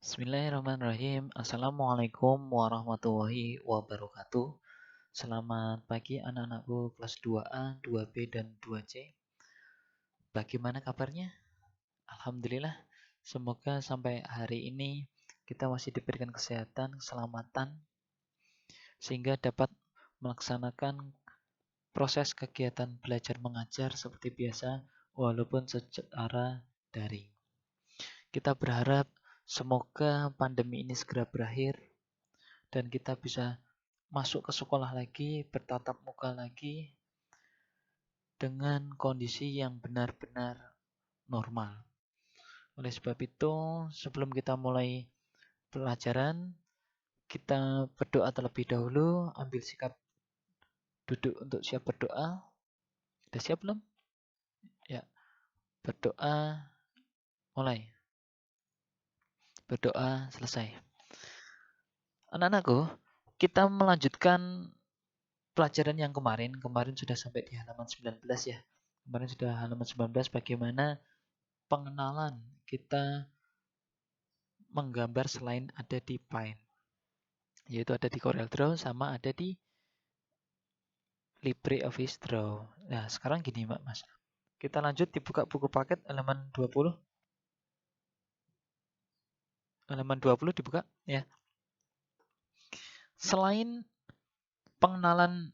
Bismillahirrahmanirrahim. Assalamualaikum warahmatullahi wabarakatuh. Selamat pagi anak-anakku kelas 2A, 2B, dan 2C. Bagaimana kabarnya? Alhamdulillah. Semoga sampai hari ini kita masih diberikan kesehatan, keselamatan, sehingga dapat melaksanakan proses kegiatan belajar mengajar seperti biasa, walaupun secara daring. Kita berharap semoga pandemi ini segera berakhir dan kita bisa masuk ke sekolah lagi, bertatap muka lagi dengan kondisi yang benar-benar normal. Oleh sebab itu, sebelum kita mulai pelajaran, kita berdoa terlebih dahulu, ambil sikap duduk untuk siap berdoa. Sudah siap belum? Ya, berdoa mulai. Berdoa selesai. Anak-anakku, kita melanjutkan pelajaran yang kemarin. Kemarin sudah sampai di halaman 19 ya. Kemarin sudah halaman 19 bagaimana pengenalan kita menggambar selain ada di Paint. Yaitu ada di CorelDRAW sama ada di LibreOffice Draw. Nah, sekarang gini Mbak Mas. Kita lanjut dibuka buku paket halaman 20. Halaman 20 dibuka ya. Selain pengenalan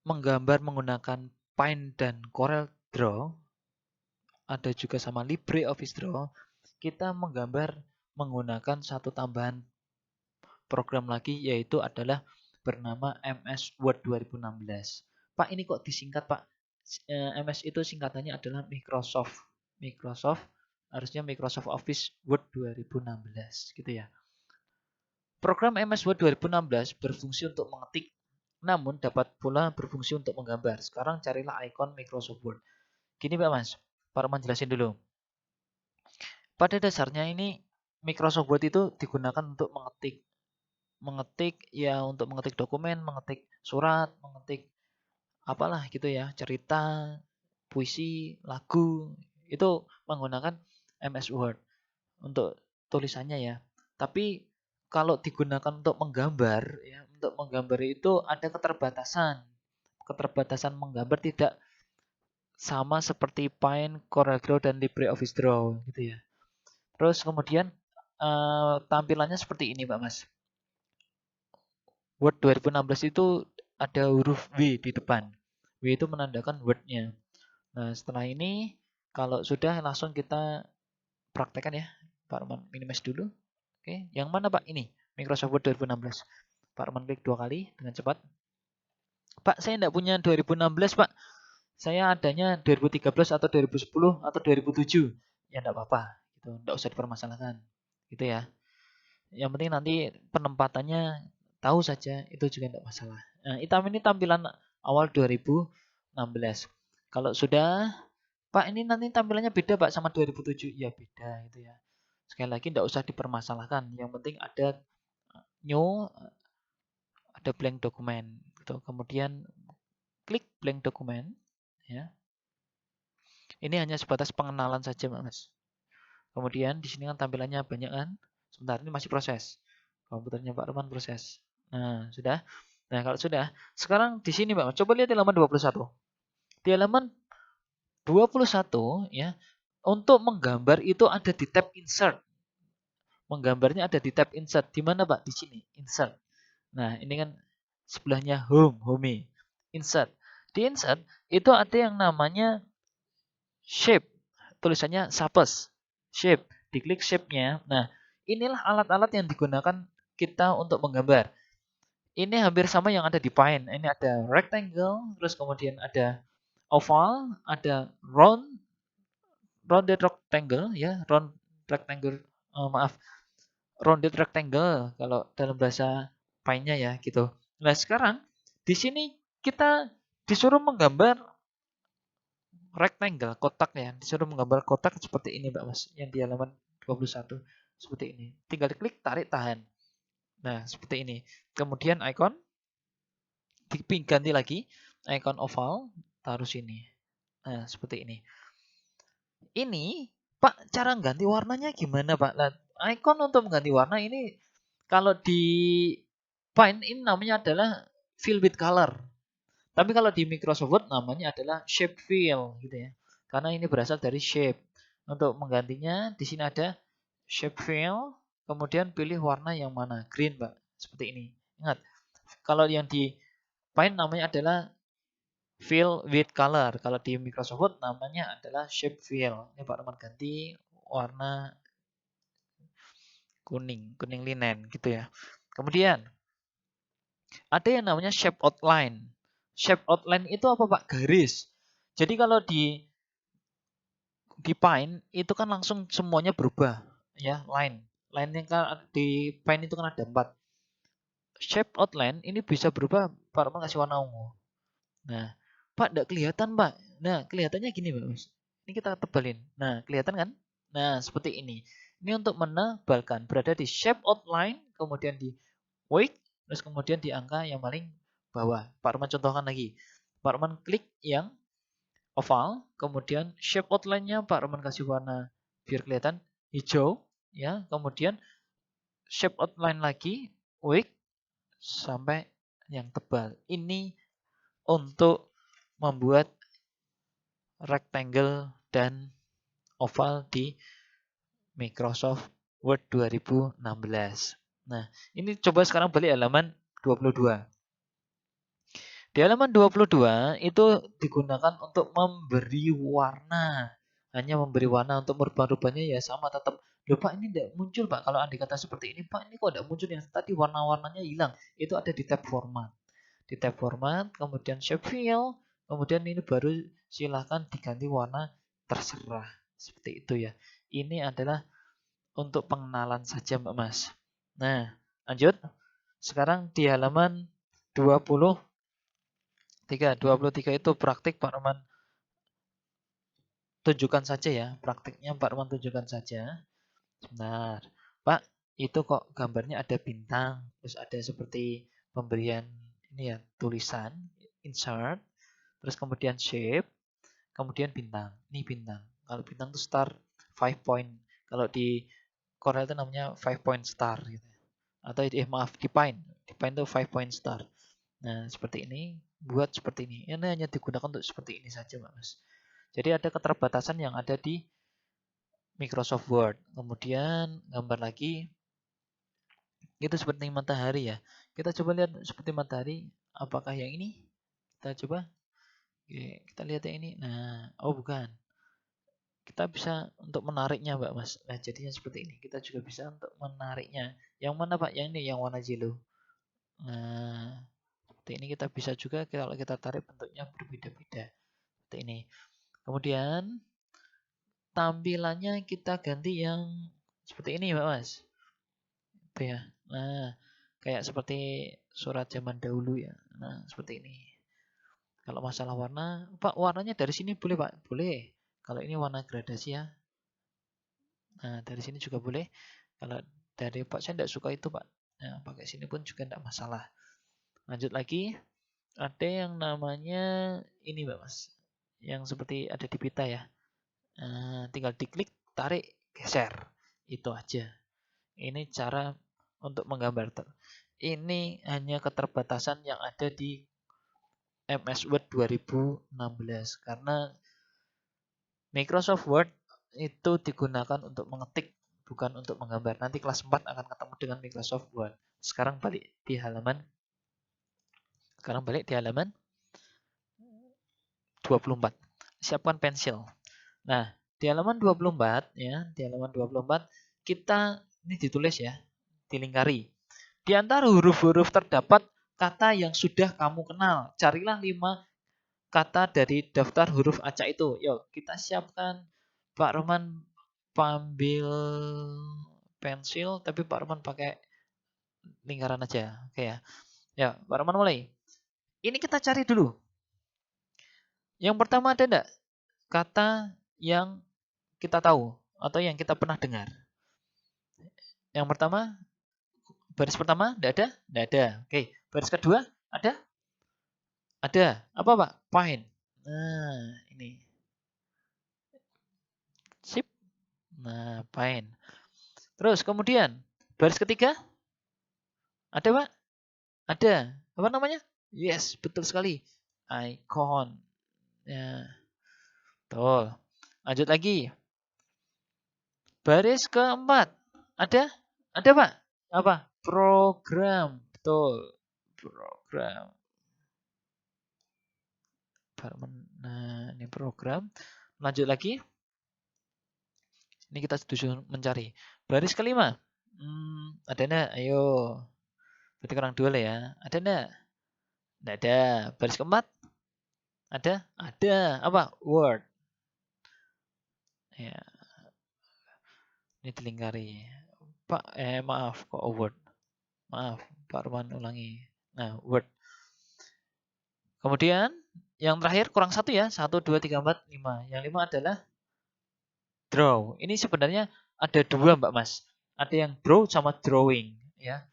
menggambar menggunakan Paint dan CorelDRAW, ada juga sama LibreOffice Draw, kita menggambar menggunakan satu tambahan program lagi, yaitu adalah bernama MS Word 2016. Pak, ini kok disingkat Pak? MS itu singkatannya adalah Microsoft. Harusnya Microsoft Office Word 2016 gitu ya. Program MS Word 2016 berfungsi untuk mengetik, namun dapat pula berfungsi untuk menggambar. Sekarang carilah ikon Microsoft Word. Gini Pak Mas, Pak Roman jelasin dulu. Pada dasarnya ini Microsoft Word itu digunakan untuk mengetik. Mengetik ya untuk mengetik dokumen, mengetik surat, mengetik apalah gitu ya, cerita, puisi, lagu, itu menggunakan MS Word untuk tulisannya ya. Tapi kalau digunakan untuk menggambar ya, untuk menggambar itu ada keterbatasan. Keterbatasan menggambar tidak sama seperti Paint, CorelDRAW, dan LibreOffice Draw gitu ya. Terus kemudian tampilannya seperti ini Pak Mas. Word 2016 itu ada huruf W di depan. W itu menandakan Word-nya. Nah, setelah ini kalau sudah langsung kita praktekkan ya. Pak Roman minimize dulu. Oke, yang mana Pak? Ini, Microsoft Word 2016. Pak Roman klik 2 kali dengan cepat. Pak, saya tidak punya 2016 Pak. Saya adanya 2013 atau 2010 atau 2007. Ya tidak apa-apa, gitu. Tidak usah dipermasalahkan. Gitu ya. Yang penting nanti penempatannya tahu saja, itu juga tidak masalah. Nah, hitam ini tampilan awal 2016. Kalau sudah, Pak ini nanti tampilannya beda Pak sama 2007. Ya beda itu ya. Sekali lagi tidak usah dipermasalahkan. Yang penting ada new, ada blank dokumen. Gitu. Kemudian klik blank dokumen. Ya. Ini hanya sebatas pengenalan saja Mas. Kemudian di sini kan tampilannya banyak kan. Sebentar ini masih proses. Komputernya Pak Roman proses. Nah, sudah. Nah, kalau sudah, sekarang di sini Pak, coba lihat di halaman 21. Di halaman 21 ya, untuk menggambar itu ada di tab insert. Menggambarnya ada di tab insert. Di mana Pak? Di sini, insert. Nah, ini kan sebelahnya home. Insert. Di insert itu ada yang namanya shape. Tulisannya Sapes. Shape. Diklik shape-nya. Nah, inilah alat-alat yang digunakan kita untuk menggambar. Ini hampir sama yang ada di Paint. Ini ada rectangle, terus kemudian ada oval, ada rounded rectangle ya, round rectangle, rounded rectangle kalau dalam bahasa Paint-nya ya gitu. Nah, sekarang di sini kita disuruh menggambar rectangle, kotak ya. Disuruh menggambar kotak seperti ini, Mbak Mas, yang di halaman 21. Seperti ini. Tinggal diklik, tarik, tahan. Nah, seperti ini. Kemudian icon ganti lagi icon oval, taruh sini. Nah, seperti ini. Ini, Pak, cara ganti warnanya gimana, Pak? Nah, icon untuk mengganti warna ini kalau di Paint ini namanya adalah fill with color. Tapi kalau di Microsoft Word namanya adalah shape fill gitu ya. Karena ini berasal dari shape. Untuk menggantinya di sini ada shape fill, kemudian pilih warna yang mana, green, Pak. Seperti ini. Ingat, kalau yang di Paint namanya adalah fill with color. Kalau di Microsoft Word namanya adalah shape fill. Ini Pak Roman ganti warna kuning, kuning linen gitu ya. Kemudian ada yang namanya shape outline. Shape outline itu apa Pak? Garis. Jadi kalau di Paint itu kan langsung semuanya berubah ya, line. Line yang di Paint itu kan ada 4. Shape outline ini bisa berubah Pak Roman kasih warna ungu. Nah, Pak enggak kelihatan, Pak. Nah, kelihatannya gini, Pak. Ini kita tebalin. Nah, kelihatan kan? Nah, seperti ini. Ini untuk menebalkan. Berada di shape outline, kemudian di weight, terus kemudian di angka yang paling bawah. Pak Roman contohkan lagi. Pak Roman klik yang oval, kemudian shape outline-nya Pak Roman kasih warna biar kelihatan hijau, ya. Kemudian shape outline lagi, weight sampai yang tebal. Ini untuk membuat rectangle dan oval di Microsoft Word 2016. Nah, ini coba sekarang balik halaman 22. Di halaman 22 itu digunakan untuk memberi warna. Hanya memberi warna, untuk merubah-rubahnya ya sama tetap. Loh Pak, ini tidak muncul Pak. Kalau andai kata seperti ini, Pak, ini kok tidak muncul yang tadi warna-warnanya hilang. Itu ada di tab format. Di tab format, kemudian shape fill, kemudian ini baru silahkan diganti warna terserah. Seperti itu ya. Ini adalah untuk pengenalan saja Mbak Mas. Nah, lanjut. Sekarang di halaman 23 itu praktik Pak Roman tunjukkan saja ya. Praktiknya Pak Roman tunjukkan saja. Sebentar. Pak, itu kok gambarnya ada bintang, terus ada seperti pemberian ini ya, tulisan, insert, terus kemudian shape, kemudian bintang. Ini bintang. Kalau bintang itu star 5 point. Kalau di Corel itu namanya 5 point star gitu. Atau maaf, di Paint. Di Paint itu 5 point star. Nah, seperti ini, buat seperti ini. Ini hanya digunakan untuk seperti ini saja, Mas. Jadi ada keterbatasan yang ada di Microsoft Word. Kemudian gambar lagi itu seperti matahari ya. Kita coba lihat seperti matahari, apakah yang ini? Kita coba. Oke, kita lihat yang ini. Nah, oh bukan. Kita bisa untuk menariknya, Mbak Mas. Nah, jadinya seperti ini. Kita juga bisa untuk menariknya. Yang mana, Pak? Yang ini, yang warna yellow. Nah, seperti ini kita bisa juga kalau kita tarik bentuknya berbeda-beda. Seperti ini. Kemudian tampilannya kita ganti yang seperti ini, Mbak Mas. Itu ya. Nah, kayak seperti surat zaman dahulu ya. Nah, seperti ini. Kalau masalah warna, Pak, warnanya dari sini boleh, Pak? Boleh. Kalau ini warna gradasi ya. Nah, dari sini juga boleh. Kalau dari Pak, saya tidak suka itu, Pak. Nah, pakai sini pun juga tidak masalah. Lanjut lagi. Ada yang namanya ini, Mbak Mas. Yang seperti ada di pita ya. Nah, tinggal diklik, tarik, geser. Itu aja. Ini cara untuk menggambar. Ini hanya keterbatasan yang ada di MS Word 2016. Karena Microsoft Word itu digunakan untuk mengetik, bukan untuk menggambar. Nanti kelas 4 akan ketemu dengan Microsoft Word. Sekarang balik di halaman 24. Siapkan pensil. Nah, di halaman 24 ya, di halaman 24 kita ini ditulis ya, dilingkari. Di antara huruf-huruf terdapat kata yang sudah kamu kenal. Carilah 5 kata dari daftar huruf acak itu. Yuk, kita siapkan. Pak Roman ambil pensil, tapi Pak Roman pakai lingkaran aja. Oke ya. Ya, Pak Roman mulai. Ini kita cari dulu. Yang pertama ada enggak kata yang kita tahu atau yang kita pernah dengar? Yang pertama, baris pertama enggak ada? Enggak ada. Oke, baris kedua ada? Ada. Apa, Pak? Pine. Nah, ini. Sip. Nah, pine. Terus kemudian baris ketiga ada Pak? Ada. Apa namanya? Yes, betul sekali. Icon. Ya, betul. Lanjut lagi. Baris keempat. Ada? Ada Pak? Apa? Program. Betul. Program. Nah, ini program. Lanjut lagi. Ini kita disuruh mencari. Baris kelima. Ada enggak? Ayo. Berarti kurang 2 lah ya. Ada enggak? Enggak ada. Baris keempat? Ada? Ada. Apa? Word. Ya, ini dilingkari. Pak, maaf kok Word. Maaf, Pak Arman ulangi. Nah, Word. Kemudian yang terakhir kurang 1 ya. 1, 2, 3, 4, 5. Yang 5 adalah draw. Ini sebenarnya ada 2 Mbak Mas. Ada yang draw sama drawing ya.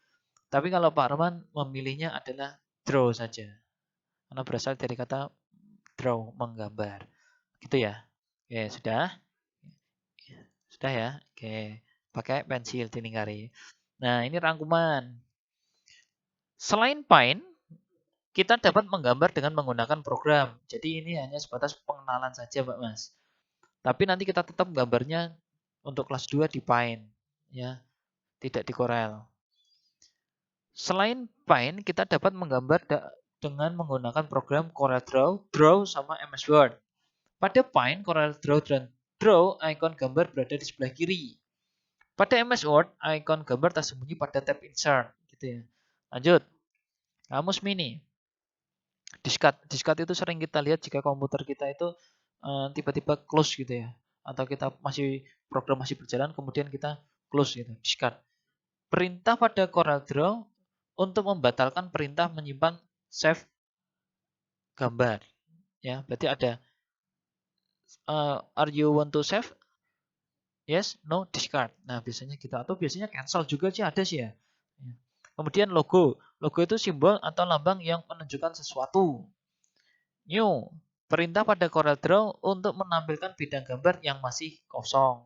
Tapi kalau Pak Arman memilihnya adalah draw saja. Karena berasal dari kata draw, menggambar. Gitu ya. Oke, sudah? Sudah ya? Oke. Pakai pensil dilingkari. Nah, ini rangkuman. Selain Paint, kita dapat menggambar dengan menggunakan program. Jadi ini hanya sebatas pengenalan saja, Mbak Mas. Tapi nanti kita tetap gambarnya untuk kelas 2 di Paint, ya, tidak di Corel. Selain Paint, kita dapat menggambar dengan menggunakan program Corel Draw, Draw sama MS Word. Pada Paint, Corel Draw dan Draw, ikon gambar berada di sebelah kiri. Pada MS Word, ikon gambar tersembunyi pada tab Insert, gitu ya. Lanjut, kamus mini. Diskat itu sering kita lihat jika komputer kita itu tiba-tiba close gitu ya, atau kita program masih berjalan kemudian kita close gitu, discard. Perintah pada CorelDRAW untuk membatalkan perintah menyimpan save gambar ya, berarti ada are you want to save, yes, no, discard. Nah biasanya gitu, atau biasanya cancel juga sih ada sih ya. Kemudian logo itu simbol atau lambang yang menunjukkan sesuatu. New, perintah pada CorelDRAW untuk menampilkan bidang gambar yang masih kosong.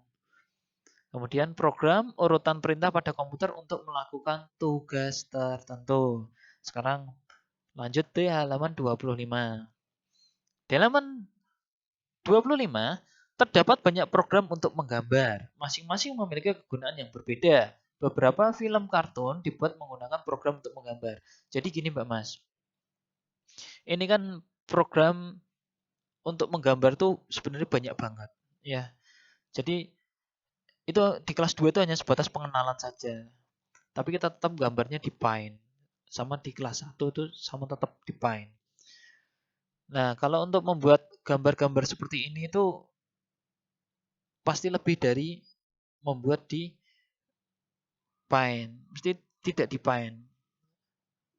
Kemudian program urutan perintah pada komputer untuk melakukan tugas tertentu. Sekarang lanjut di halaman 25. Di halaman 25 terdapat banyak program untuk menggambar. Masing-masing memiliki kegunaan yang berbeda. Beberapa film kartun dibuat menggunakan program untuk menggambar. Jadi gini Mbak Mas. Ini kan program untuk menggambar tuh sebenarnya banyak banget ya. Jadi itu di kelas 2 itu hanya sebatas pengenalan saja. Tapi kita tetap gambarnya di Paint. Sama di kelas 1 itu sama tetap di Paint. Nah, kalau untuk membuat gambar-gambar seperti ini itu pasti lebih dari membuat di Paint. Mesti tidak di Paint.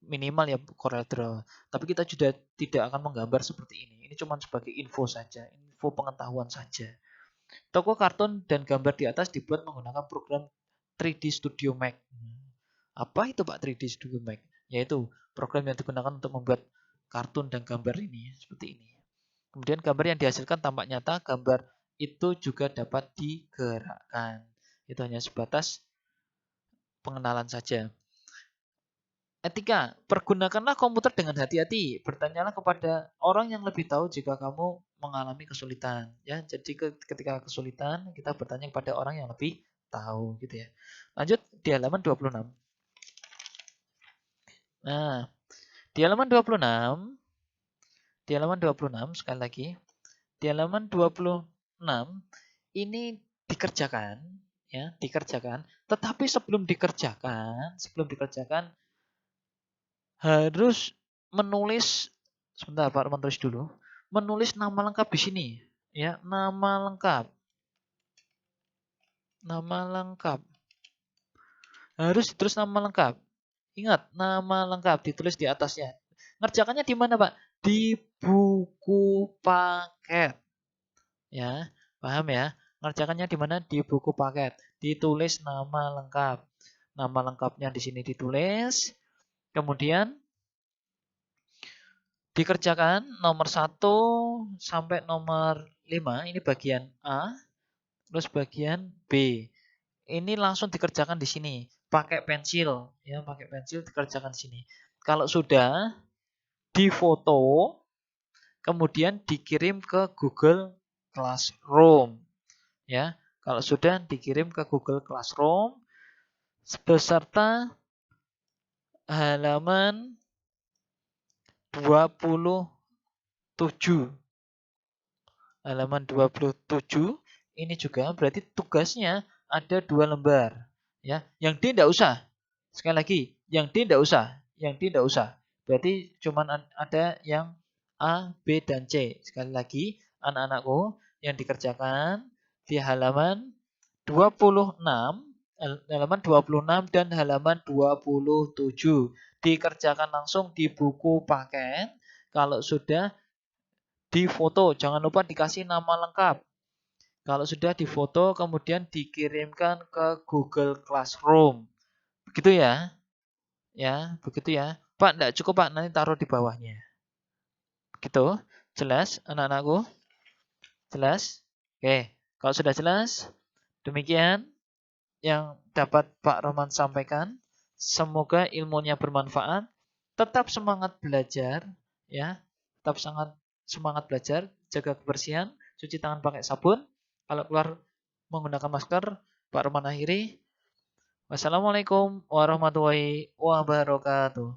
Minimal ya CorelDRAW. Tapi kita juga tidak akan menggambar seperti ini. Ini cuma sebagai info saja, info pengetahuan saja. Toko kartun dan gambar di atas dibuat menggunakan program 3D Studio Max. Apa itu Pak 3D Studio Max? Yaitu program yang digunakan untuk membuat kartun dan gambar ini seperti ini. Kemudian gambar yang dihasilkan tampak nyata, gambar itu juga dapat digerakkan. Itu hanya sebatas pengenalan saja. Etika, pergunakanlah komputer dengan hati-hati. Bertanyalah kepada orang yang lebih tahu jika kamu mengalami kesulitan. Ya, jadi ketika kesulitan kita bertanya kepada orang yang lebih tahu, gitu ya. Lanjut di halaman 26. Nah, di halaman 26, sekali lagi, di halaman 26 ini dikerjakan, ya, dikerjakan. Tetapi sebelum dikerjakan harus menulis, sebentar Pak, menulis dulu. Menulis nama lengkap di sini, ya, nama lengkap. Nama lengkap. Harus ditulis nama lengkap. Ingat, nama lengkap ditulis di atasnya. Ngerjakannya di mana, Pak? Di buku paket. Ya, paham ya? Ngerjakannya di mana? Di buku paket. Ditulis nama lengkap. Nama lengkapnya di sini ditulis. Kemudian dikerjakan nomor 1 sampai nomor 5, ini bagian A, terus bagian B. ini langsung dikerjakan di sini. Pakai pensil, ya, pakai pensil dikerjakan di sini. Kalau sudah difoto, kemudian dikirim ke Google Classroom, ya. Kalau sudah dikirim ke Google Classroom beserta halaman 27. Halaman 27 ini juga berarti tugasnya ada 2 lembar, ya. Yang D tidak usah. Sekali lagi, yang D tidak usah, yang D tidak usah. Berarti cuman ada yang A, B, dan C. Sekali lagi, anak-anakku, yang dikerjakan di halaman 26, halaman 26 dan halaman 27. Dikerjakan langsung di buku paket. Kalau sudah difoto, jangan lupa dikasih nama lengkap. Kalau sudah difoto, kemudian dikirimkan ke Google Classroom. Begitu ya? Ya, begitu ya. Pak, enggak cukup Pak, nanti taruh di bawahnya. Gitu. Jelas anak-anakku? Jelas? Oke, kalau sudah jelas, demikian yang dapat Pak Roman sampaikan. Semoga ilmunya bermanfaat. Tetap semangat belajar, ya. Tetap sangat semangat belajar, jaga kebersihan, cuci tangan pakai sabun. Kalau keluar menggunakan masker, Pak Roman akhiri. Wassalamualaikum warahmatullahi wabarakatuh.